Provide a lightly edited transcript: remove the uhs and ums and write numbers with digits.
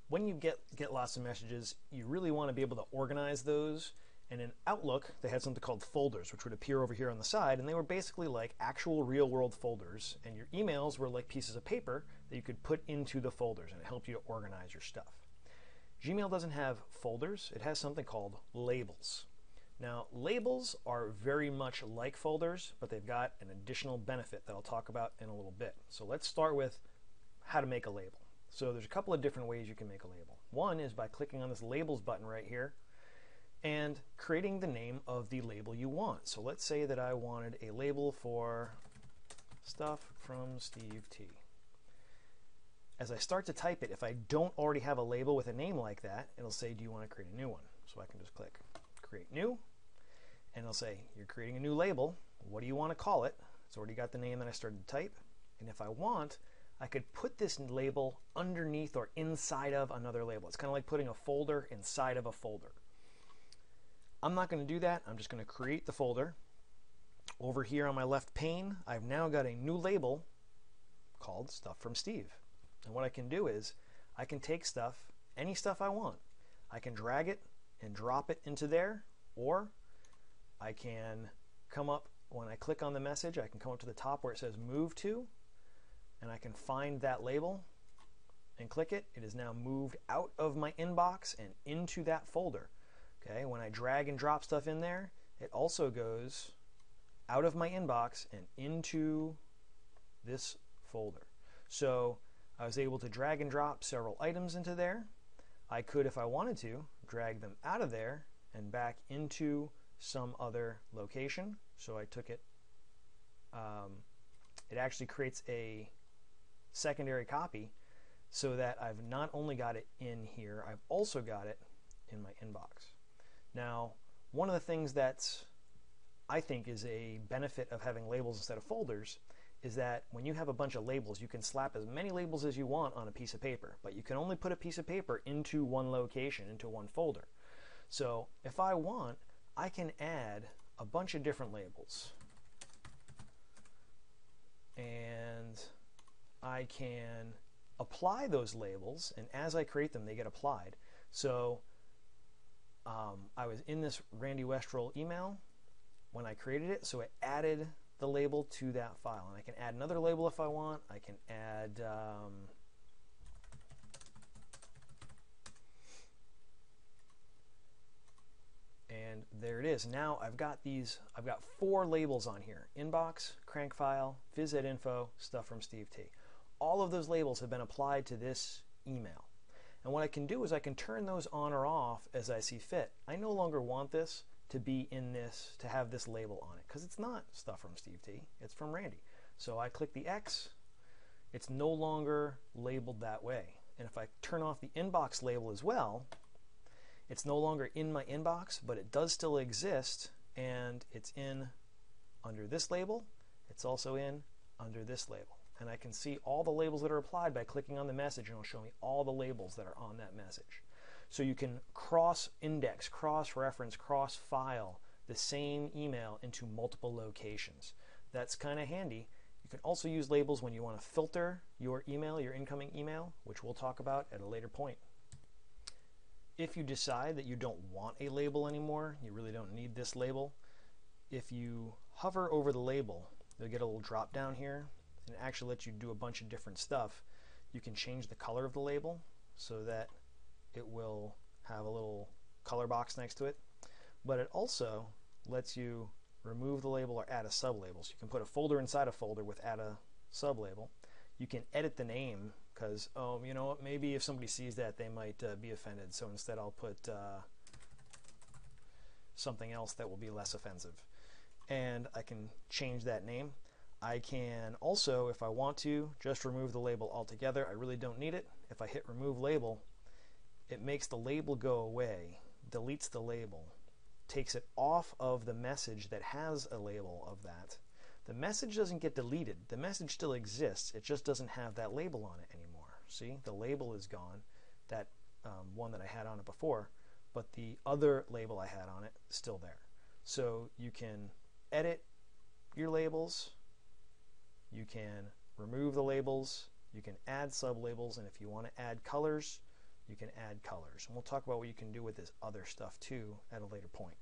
when you get lots of messages, you really want to be able to organize those. And in Outlook, they had something called folders, which would appear over here on the side, and they were basically like actual real-world folders, and your emails were like pieces of paper that you could put into the folders, and it helped you to organize your stuff. Gmail doesn't have folders. It has something called labels. Now, labels are very much like folders, but they've got an additional benefit that I'll talk about in a little bit. So let's start with how to make a label. So there's a couple of different ways you can make a label. One is by clicking on this labels button right here and creating the name of the label you want. So let's say that I wanted a label for stuff from Steve T. As I start to type it, if I don't already have a label with a name like that, it'll say, do you want to create a new one? So I can just click create new, and it'll say, you're creating a new label. What do you want to call it? It's already got the name that I started to type. And if I want, I could put this label underneath or inside of another label. It's kind of like putting a folder inside of a folder. I'm not going to do that. I'm just going to create the folder. Over here on my left pane, I've now got a new label called Stuff from Steve. And what I can do is I can take stuff, any stuff I want. I can drag it and drop it into there, or I can come up, when I click on the message, I can come up to the top where it says Move To, and I can find that label and click it. It is now moved out of my inbox and into that folder. Okay, when I drag and drop stuff in there, it also goes out of my inbox and into this folder. So I was able to drag and drop several items into there. I could, if I wanted to, drag them out of there and back into some other location. So I took it, it actually creates a secondary copy so that I've not only got it in here, I've also got it in my inbox. Now, one of the things that I think is a benefit of having labels instead of folders is that when you have a bunch of labels, you can slap as many labels as you want on a piece of paper, but you can only put a piece of paper into one location, into one folder. So if I want, I can add a bunch of different labels. And I can apply those labels, and as I create them, they get applied. So I was in this Randy Westrel email when I created it, so it added the label to that file. And I can add another label if I want. I can add and there it is. Now I've got 4 labels on here: inbox, crank file, phys ed info, stuff from Steve T. All of those labels have been applied to this email. And what I can do is I can turn those on or off as I see fit. I no longer want this to be in this, to have this label on it, because it's not stuff from Steve T, it's from Randy. So I click the X, it's no longer labeled that way. And if I turn off the inbox label as well, it's no longer in my inbox, but it does still exist, and it's in under this label, it's also in under this label. And I can see all the labels that are applied by clicking on the message, and it'll show me all the labels that are on that message. So you can cross-index, cross-reference, cross-file the same email into multiple locations. That's kind of handy. You can also use labels when you want to filter your email, your incoming email, which we'll talk about at a later point. If you decide that you don't want a label anymore, you really don't need this label, if you hover over the label, you'll get a little drop down here, and it actually lets you do a bunch of different stuff. You can change the color of the label so that it will have a little color box next to it, but it also lets you remove the label or add a sublabel. So you can put a folder inside a folder with add a sublabel. You can edit the name because, oh, you know what, maybe if somebody sees that they might be offended, so instead I'll put something else that will be less offensive. And I can change that name. I can also, if I want to, just remove the label altogether. I really don't need it. If I hit remove label, it makes the label go away, deletes the label, takes it off of the message that has a label of that. The message doesn't get deleted. The message still exists. It just doesn't have that label on it anymore. See, the label is gone, that one that I had on it before, but the other label I had on it is still there. So you can edit your labels, you can remove the labels, you can add sublabels, and if you want to add colors, You can add colors. And we'll talk about what you can do with this other stuff too at a later point.